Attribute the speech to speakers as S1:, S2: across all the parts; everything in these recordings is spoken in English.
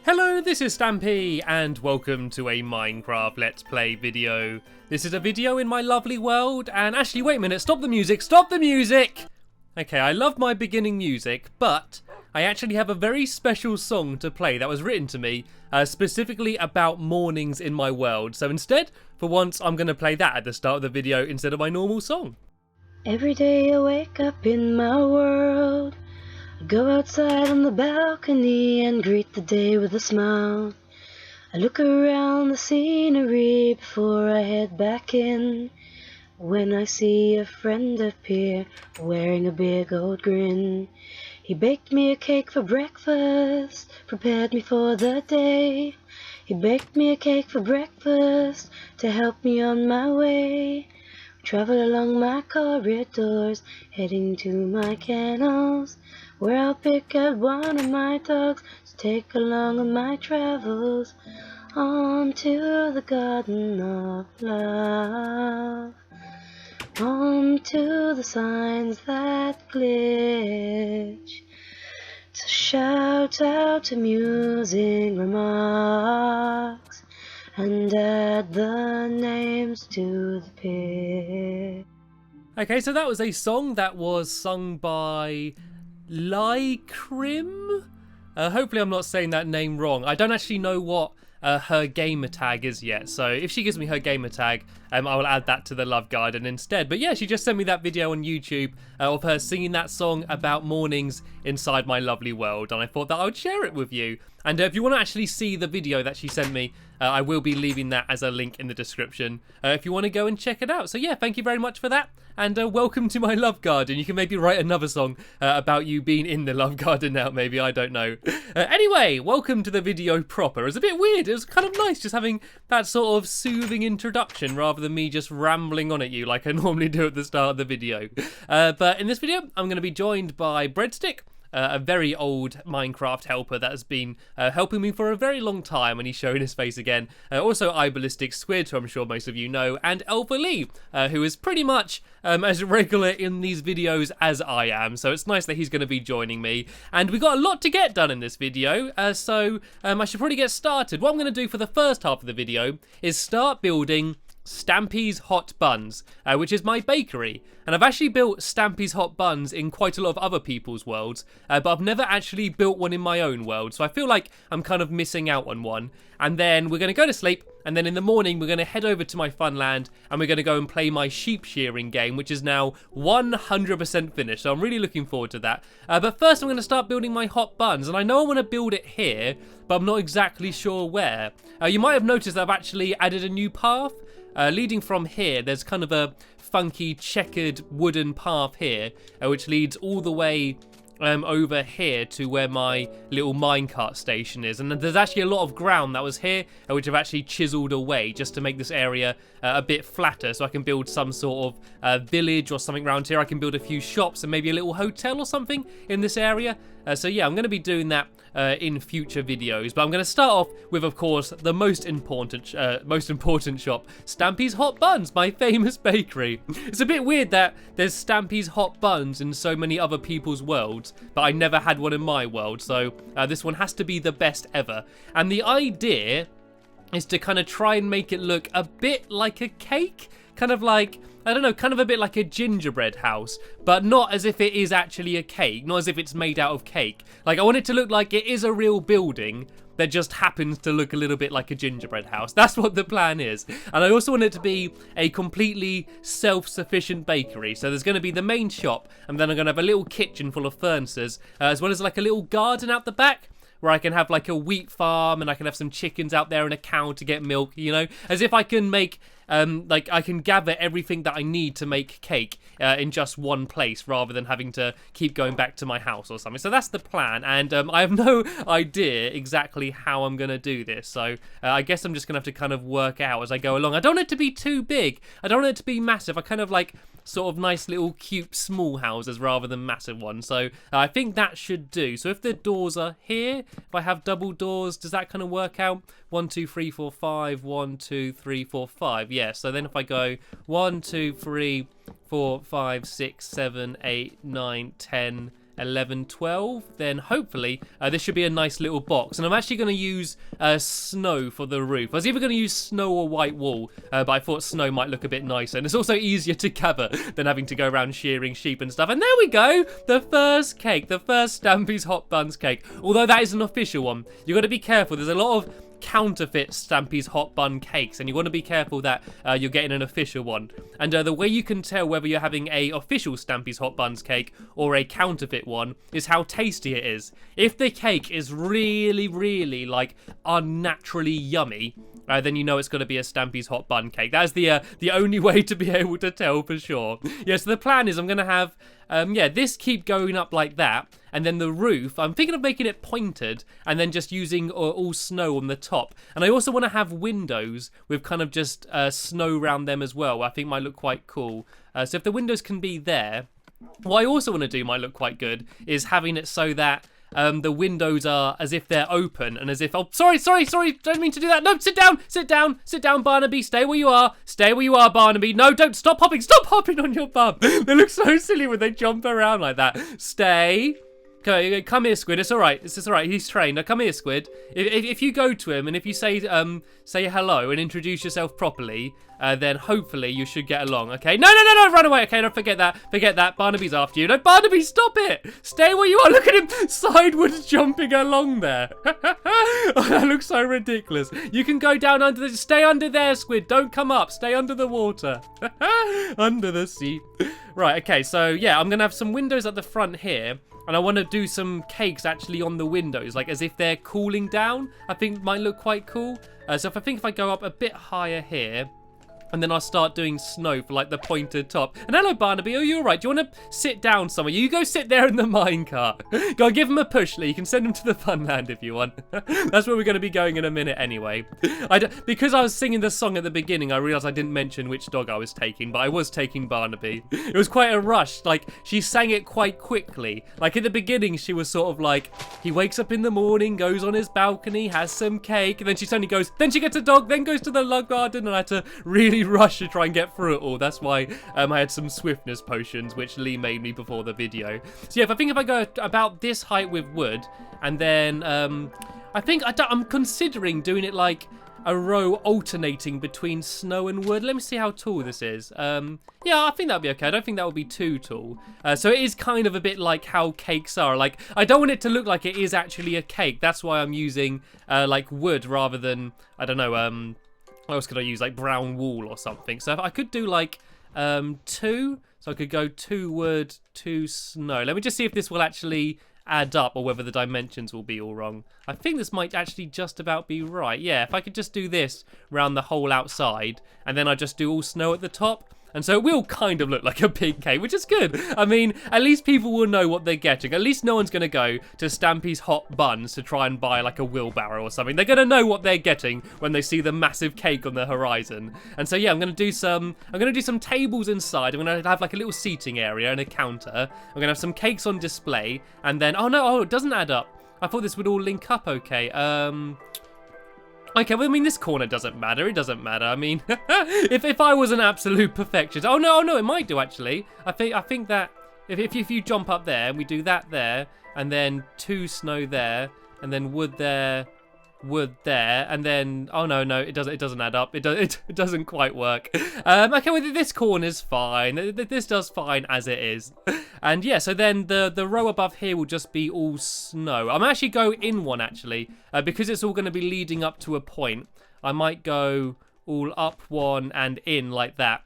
S1: Hello, this is Stampy, and welcome to a Minecraft Let's Play video. This is a video in my lovely world, and actually, wait a minute, stop the music, stop the music! Okay, I love my beginning music, but I actually have a very special song to play that was written to me, specifically about mornings in my world. So instead, for once, I'm going to play that at the start of the video instead of my normal song.
S2: Every day I wake up in my world, I go outside on the balcony and greet the day with a smile. I look around the scenery before I head back in, when I see a friend appear wearing a big old grin. He baked me a cake for breakfast, prepared me for the day. He baked me a cake for breakfast to help me on my way. Travel along my corridors, heading to my kennels, where I'll pick out one of my dogs to take along on my travels, on to the garden of love, on to the signs that glitch, to shout out amusing remarks, and add the names to the pic.
S1: Okay, so that was a song that was sung by Lycrim? Hopefully I'm not saying that name wrong. I don't actually know what her gamer tag is yet, so if she gives me her gamer tag, I will add that to the Love Garden instead. But yeah, she just sent me that video on YouTube of her singing that song about mornings inside my lovely world, and I thought that I would share it with you. And if you want to actually see the video that she sent me, I will be leaving that as a link in the description if you want to go and check it out. So yeah, thank you very much for that, and welcome to my Love Garden. You can maybe write another song about you being in the Love Garden now, maybe, I don't know. Anyway, welcome to the video proper. It was a bit weird, it was kind of nice just having that sort of soothing introduction rather than me just rambling on at you like I normally do at the start of the video. But in this video, I'm going to be joined by Breadstick, a very old Minecraft helper that has been helping me for a very long time, and he's showing his face again. Also, iBallistic Squid, who I'm sure most of you know, and Alpha Lee, who is pretty much as regular in these videos as I am, so it's nice that he's going to be joining me. And we've got a lot to get done in this video, so I should probably get started. What I'm going to do for the first half of the video is start building Stampy's Hot Buns, which is my bakery. And I've actually built Stampy's Hot Buns in quite a lot of other people's worlds, but I've never actually built one in my own world, so I feel like I'm kind of missing out on one. And then we're going to go to sleep, and then in the morning we're going to head over to my fun land, and we're going to go and play my sheep shearing game, which is now 100% finished, so I'm really looking forward to that. But first I'm going to start building my hot buns, and I know I want to build it here, but I'm not exactly sure where. You might have noticed that I've actually added a new path. Leading from here, there's kind of a funky checkered wooden path here, which leads all the way over here to where my little minecart station is. And there's actually a lot of ground that was here, which I've actually chiseled away just to make this area a bit flatter, so I can build some sort of village or something around here. I can build a few shops and maybe a little hotel or something in this area. So yeah, I'm going to be doing that in future videos, but I'm going to start off with, of course, the most important shop, Stampy's Hot Buns, my famous bakery. It's a bit weird that there's Stampy's Hot Buns in so many other people's worlds, but I never had one in my world, so this one has to be the best ever. And the idea is to kind of try and make it look a bit like a cake, kind of like, I don't know, kind of a bit like a gingerbread house, but not as if it is actually a cake, not as if it's made out of cake. Like, I want it to look like it is a real building that just happens to look a little bit like a gingerbread house. That's what the plan is. And I also want it to be a completely self-sufficient bakery. So there's going to be the main shop, and then I'm going to have a little kitchen full of furnaces, as well as like a little garden out the back, where I can have like a wheat farm, and I can have some chickens out there and a cow to get milk, you know, as if I can make like I can gather everything that I need to make cake in just one place, rather than having to keep going back to my house or something. So that's the plan, and I have no idea exactly how I'm gonna do this, so I guess I'm just gonna have to kind of work out as I go along. I don't want it to be too big, I don't want it to be massive. I kind of like sort of nice little cute small houses rather than massive ones, so I think that should do. So if the doors are here, if I have double doors, does that kind of work out? 1 2 3 4 5, 1 2 3 4 5. Yeah, so then if I go 1 2 3 4 5 6 7 8 9 10 11, 12, then hopefully this should be a nice little box. And I'm actually going to use snow for the roof. I was either going to use snow or white wool, but I thought snow might look a bit nicer. And it's also easier to gather than having to go around shearing sheep and stuff. And there we go, the first cake, the first Stampy's Hot Buns cake. Although that is an official one. You've got to be careful. There's a lot of counterfeit Stampy's Hot Bun cakes, and you want to be careful that you're getting an official one. And the way you can tell whether you're having a official Stampy's Hot Buns cake or a counterfeit one is how tasty it is. If the cake is really, really like unnaturally yummy, then you know it's going to be a Stampy's Hot Bun cake. That's the only way to be able to tell for sure. Yeah, so the plan is I'm going to have this keep going up like that, and then the roof, I'm thinking of making it pointed and then just using all snow on the top. And I also want to have windows with kind of just snow around them as well. I think might look quite cool. So if the windows can be there, what I also want to do might look quite good is having it so that the windows are as if they're open and as if, oh, sorry, don't mean to do that. No, sit down, Barnaby, stay where you are, Barnaby. No, don't, stop hopping on your bum. They look so silly when they jump around like that. Stay. Okay, come here, Squid. It's all right. He's trained. Now, come here, Squid. If you go to him and if you say hello and introduce yourself properly, then hopefully you should get along. Okay? No, run away. Okay, don't forget that. Barnaby's after you. No, Barnaby, stop it. Stay where you are. Look at him sideways jumping along there. Oh, that looks so ridiculous. You can go down under stay under there, Squid. Don't come up. Stay under the water. Under the sea. Right. Okay. So yeah, I'm gonna have some windows at the front here. And I want to do some cakes actually on the windows, like as if they're cooling down. I think might look quite cool. So if I go up a bit higher here, and then I'll start doing snow for like the pointed top. And hello, Barnaby, are you all right? Do you want to sit down somewhere? You go sit there in the minecart. Go give him a push, Lee. You can send him to the fun land if you want. That's where we're going to be going in a minute anyway. Because I was singing the song at the beginning, I realised I didn't mention which dog I was taking, but I was taking Barnaby. It was quite a rush. Like, she sang it quite quickly. Like, at the beginning, she was sort of like, he wakes up in the morning, goes on his balcony, has some cake, and then she suddenly goes, then she gets a dog, then goes to the log garden, and I had to really rush to try and get through it all. That's why I had some swiftness potions, which Lee made me before the video. So yeah, if I go about this height with wood, and then I'm considering doing it like a row alternating between snow and wood. Let me see how tall this is. Yeah, I think that'll be okay. I don't think that will be too tall. So it is kind of a bit like how cakes are. Like, I don't want it to look like it is actually a cake. That's why I'm using like wood rather than, I don't know, what else could I use? Like brown wool or something. So if I could do like 2, so I could go 2 wood, 2 snow. Let me just see if this will actually add up or whether the dimensions will be all wrong. I think this might actually just about be right. Yeah, if I could just do this around the whole outside and then I just do all snow at the top. And so it will kind of look like a big cake, which is good. I mean, at least people will know what they're getting. At least no one's going to go to Stampy's Hot Buns to try and buy like a wheelbarrow or something. They're going to know what they're getting when they see the massive cake on the horizon. And so yeah, I'm going to do some tables inside. I'm going to have like a little seating area and a counter. I'm going to have some cakes on display. And then, oh, it doesn't add up. I thought this would all link up okay. Okay, well, I mean, this corner doesn't matter. It doesn't matter. I mean, if I was an absolute perfectionist, oh no, it might do actually. I think that if you jump up there and we do that there, and then 2 snow there, and then wood there, and then oh no, it doesn't add up. It doesn't quite work. Okay, well, this corner's fine. This does fine as it is. And yeah, so then the row above here will just be all snow. I'm actually go in one actually, because it's all going to be leading up to a point. I might go all up one and in like that.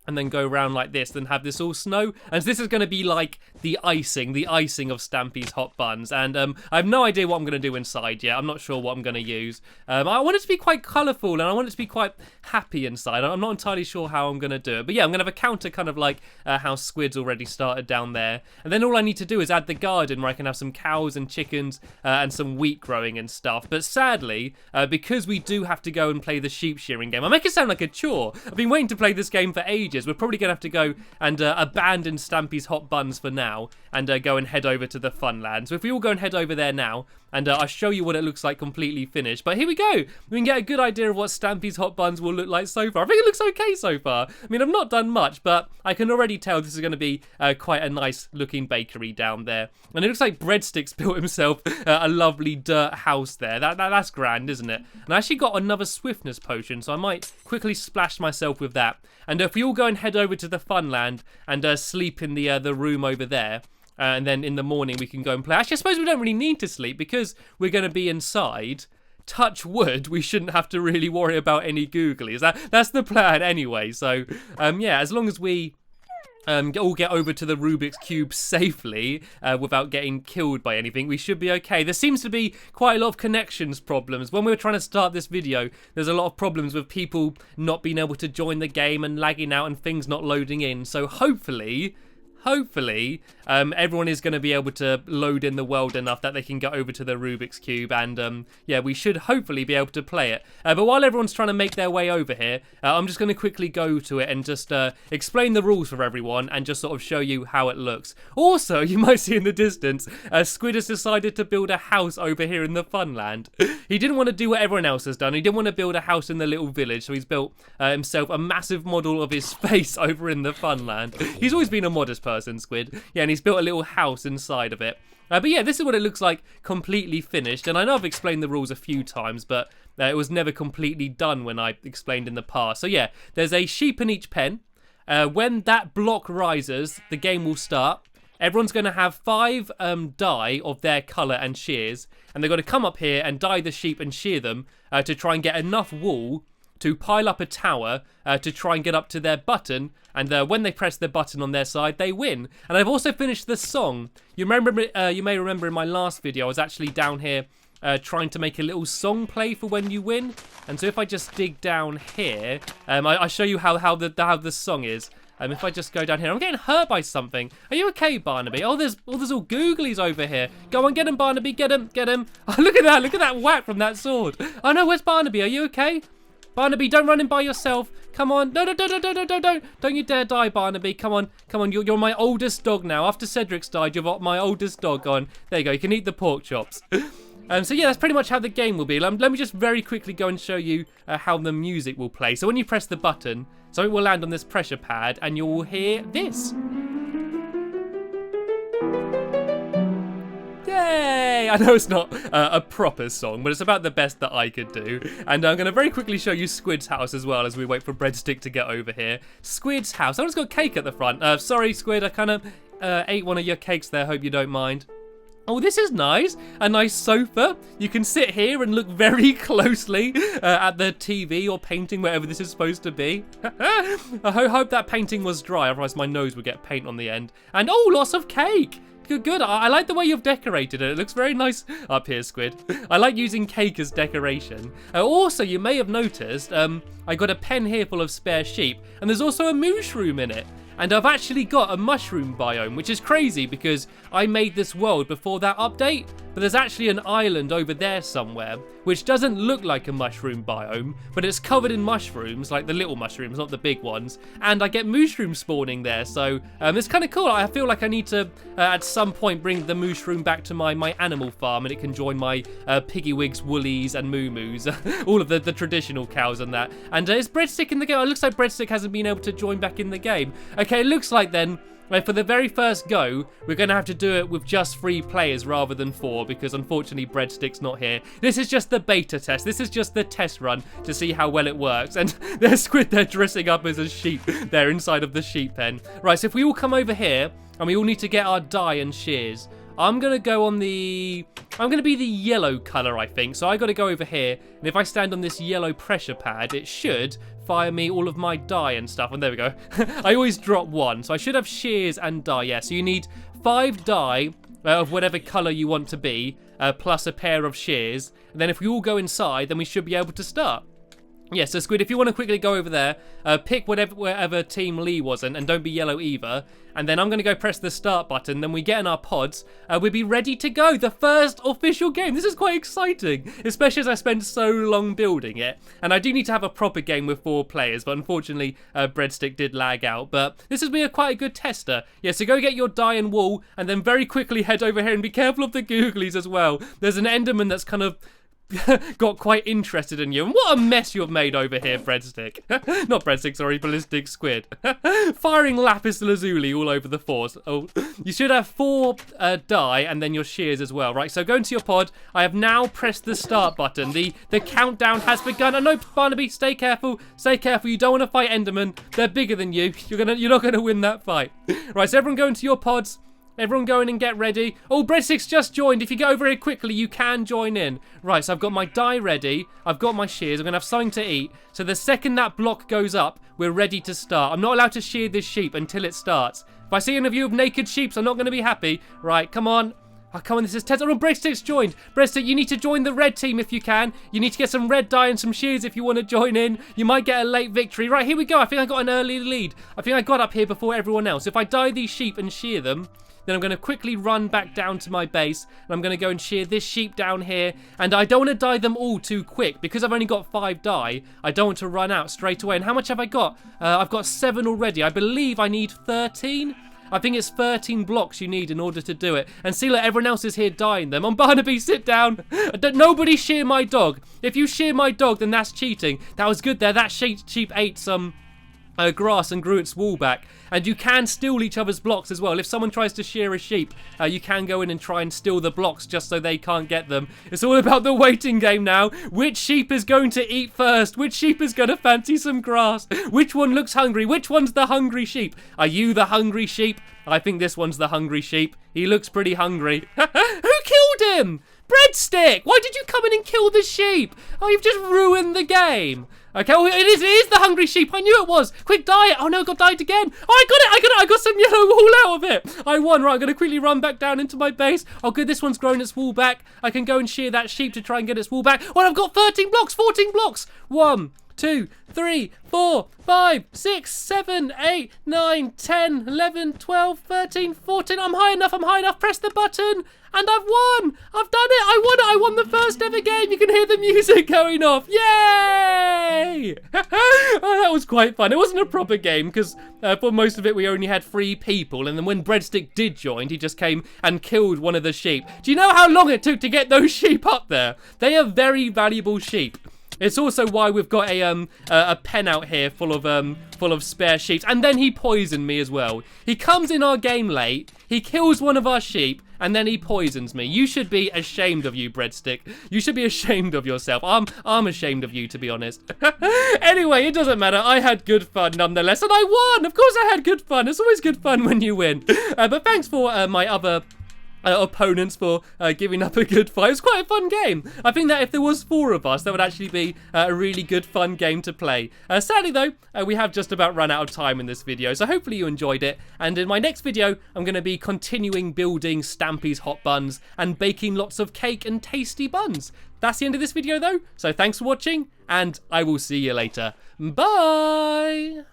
S1: And then go around like this, then have this all snow. And this is going to be like the icing of Stampy's Hot Buns. And I have no idea what I'm going to do inside yet. I'm not sure what I'm going to use. I want it to be quite colourful and I want it to be quite happy inside. I'm not entirely sure how I'm going to do it. But yeah, I'm going to have a counter kind of like how Squid's already started down there. And then all I need to do is add the garden where I can have some cows and chickens and some wheat growing and stuff. But sadly, because we do have to go and play the sheep shearing game, I make it sound like a chore. I've been waiting to play this game for ages. changes, we're probably going to have to go and abandon Stampy's Hot Buns for now and go and head over to the Funland. So if we all go and head over there now, and I'll show you what it looks like completely finished. But here we go. We can get a good idea of what Stampy's Hot Buns will look like so far. I think it looks okay so far. I mean, I've not done much, but I can already tell this is going to be quite a nice looking bakery down there. And it looks like Breadsticks built himself a lovely dirt house there. That's grand, isn't it? And I actually got another swiftness potion, so I might quickly splash myself with that. And if we all go and head over to the Funland and sleep in the room over there, and then in the morning we can go and play. Actually, I suppose we don't really need to sleep because we're going to be inside. Touch wood, we shouldn't have to really worry about any googlies. That's the plan anyway. So, yeah, as long as we all get over to the Rubik's Cube safely without getting killed by anything, we should be okay. There seems to be quite a lot of connections problems. When we were trying to start this video, there's a lot of problems with people not being able to join the game and lagging out and things not loading in. So hopefully everyone is going to be able to load in the world enough that they can get over to the Rubik's Cube, and yeah, we should hopefully be able to play it. But while everyone's trying to make their way over here, I'm just going to quickly go to it and just explain the rules for everyone and just sort of show you how it looks. Also, you might see in the distance, Squid has decided to build a house over here in the Funland. He didn't want to do what everyone else has done. He didn't want to build a house in the little village, so he's built himself a massive model of his face over in the Funland. He's always been a modest person, Squid. Yeah, and he's built a little house inside of it. But yeah, this is what it looks like completely finished. And I know I've explained the rules a few times, but it was never completely done when I explained in the past. So yeah, there's a sheep in each pen. When that block rises, the game will start. Everyone's going to have 5 dye of their colour and shears. And they're going to come up here and dye the sheep and shear them to try and get enough wool to pile up a tower to try and get up to their button, and when they press their button on their side, they win. And I've also finished the song. You may remember in my last video, I was actually down here trying to make a little song play for when you win. And so if I just dig down here, I show you how the song is. If I just go down here, I'm getting hurt by something. Are you okay, Barnaby? Oh, there's all googlies over here. Go on, get him, Barnaby, get him. Oh, look at that whack from that sword. Oh no, where's Barnaby? Are you okay? Barnaby, don't run in by yourself. Come on. No. Don't you dare die, Barnaby. Come on. You're my oldest dog now. After Cedric's died, you're my oldest dog. Go on. There you go. You can eat the pork chops. So yeah, that's pretty much how the game will be. Let me just very quickly go and show you how the music will play. So when you press the button, something will land on this pressure pad and you will hear this. Yay! I know it's not a proper song, but it's about the best that I could do. And I'm going to very quickly show you Squid's house as well as we wait for Breadstick to get over here. Squid's house. Someone's got cake at the front. Sorry, Squid, I kind of ate one of your cakes there. Hope you don't mind. Oh, this is nice. A nice sofa. You can sit here and look very closely at the TV or painting, wherever this is supposed to be. I hope that painting was dry, otherwise my nose would get paint on the end. And oh, lots of cake. Good. I like the way you've decorated it. It looks very nice up here, Squid. I like using cake as decoration. Also, you may have noticed, I got a pen here full of spare sheep, and there's also a mushroom in it. And I've actually got a mushroom biome, which is crazy because I made this world before that update. But there's actually an island over there somewhere, which doesn't look like a mushroom biome, but it's covered in mushrooms, like the little mushrooms, not the big ones. And I get mushroom spawning there, so it's kind of cool. I feel like I need to, at some point, bring the mushroom back to my animal farm, and it can join my piggywigs, woolies, and moo-moos, all of the traditional cows and that. And is Breadstick in the game? Oh, it looks like Breadstick hasn't been able to join back in the game. Okay, it looks like then, for the very first go, we're going to have to do it with just 3 players rather than 4, because unfortunately Breadstick's not here. This is just the beta test. This is just the test run to see how well it works. And there's Squid there dressing up as a sheep there inside of the sheep pen. Right, so if we all come over here, and we all need to get our dye and shears, I'm going to go on the... I'm going to be the yellow colour, I think. So I got to go over here, and if I stand on this yellow pressure pad, it should fire me all of my dye and stuff. And there we go. I always drop 1, so I should have shears and dye. Yeah, so you need 5 dye of whatever colour you want to be, plus a pair of shears. And then if we all go inside, then we should be able to start. Yeah, so Squid, if you want to quickly go over there, pick wherever Team Lee was and don't be yellow either. And then I'm going to go press the start button. Then we get in our pods. We'll be ready to go. The first official game. This is quite exciting, especially as I spent so long building it. And I do need to have a proper game with 4 players, but unfortunately, Breadstick did lag out. But this has been quite a good tester. Yeah, so go get your dye and wool, and then very quickly head over here and be careful of the googlies as well. There's an Enderman that's kind of got quite interested in you. And what a mess you have made over here, Breadstick. Not Breadstick, sorry, Ballistic Squid. Firing lapis lazuli all over the force. Oh, you should have 4 dye and then your shears as well, right? So go into your pod. I have now pressed the start button. The countdown has begun. I know, Barnaby, stay careful. Stay careful. You don't want to fight Enderman. They're bigger than you. You're not gonna win that fight. Right, so everyone go into your pods. Everyone go in and get ready. Oh, Breadstick's just joined. If you get over here quickly, you can join in. Right, so I've got my dye ready. I've got my shears. I'm going to have something to eat. So the second that block goes up, we're ready to start. I'm not allowed to shear this sheep until it starts. If I see any of you with naked sheep, I'm not going to be happy. Right, come on. Oh, come on, this is tense. Oh, Breadstick's joined. Breadstick, you need to join the red team if you can. You need to get some red dye and some shears if you want to join in. You might get a late victory. Right, here we go. I think I got an early lead. I think I got up here before everyone else. If I dye these sheep and shear them, then I'm going to quickly run back down to my base, and I'm going to go and shear this sheep down here. And I don't want to dye them all too quick, because I've only got 5 dye. I don't want to run out straight away. And how much have I got? I've got 7 already. I believe I need 13. I think it's 13 blocks you need in order to do it. And see, look, everyone else is here dyeing them. On Barnaby, sit down. Nobody shear my dog. If you shear my dog, then that's cheating. That was good there. That sheep ate some grass and grew its wool back. And you can steal each other's blocks as well. If someone tries to shear a sheep, you can go in and try and steal the blocks just so they can't get them. It's all about the waiting game now. Which sheep is going to eat first? Which sheep is going to fancy some grass? Which one looks hungry? Which one's the hungry sheep? Are you the hungry sheep? I think this one's the hungry sheep. He looks pretty hungry. Who killed him? Breadstick! Why did you come in and kill the sheep? Oh, you've just ruined the game. Okay, well, it is the hungry sheep. I knew it was. Quick, dye it. Oh, no, it got dyed again. Oh, I got it. I got some yellow wool out of it. I won. Right, I'm going to quickly run back down into my base. Oh, good. This one's grown its wool back. I can go and shear that sheep to try and get its wool back. Well, I've got 13 blocks, 14 blocks. 1, 2, 3, 4, 5, 6, 7, 8, 9, 10, 11, 12, 13, 14. I'm high enough. Press the button. And I've won! I've done it! I won it! I won the first ever game! You can hear the music going off! Yay! Oh, that was quite fun. It wasn't a proper game because for most of it we only had 3 people, and then when Breadstick did join, he just came and killed one of the sheep. Do you know how long it took to get those sheep up there? They are very valuable sheep. It's also why we've got a pen out here full of spare sheep. And then he poisoned me as well. He comes in our game late, he kills one of our sheep, and then he poisons me. You should be ashamed of you, Breadstick. You should be ashamed of yourself. I'm ashamed of you, to be honest. Anyway, it doesn't matter. I had good fun nonetheless, and I won. Of course I had good fun. It's always good fun when you win. But thanks for my other opponents for giving up a good fight. It was quite a fun game. I think that if there was 4 of us, that would actually be a really good fun game to play. Sadly though, we have just about run out of time in this video, so hopefully you enjoyed it. And in my next video, I'm going to be continuing building Stampy's hot buns and baking lots of cake and tasty buns. That's the end of this video though, so thanks for watching, and I will see you later. Bye!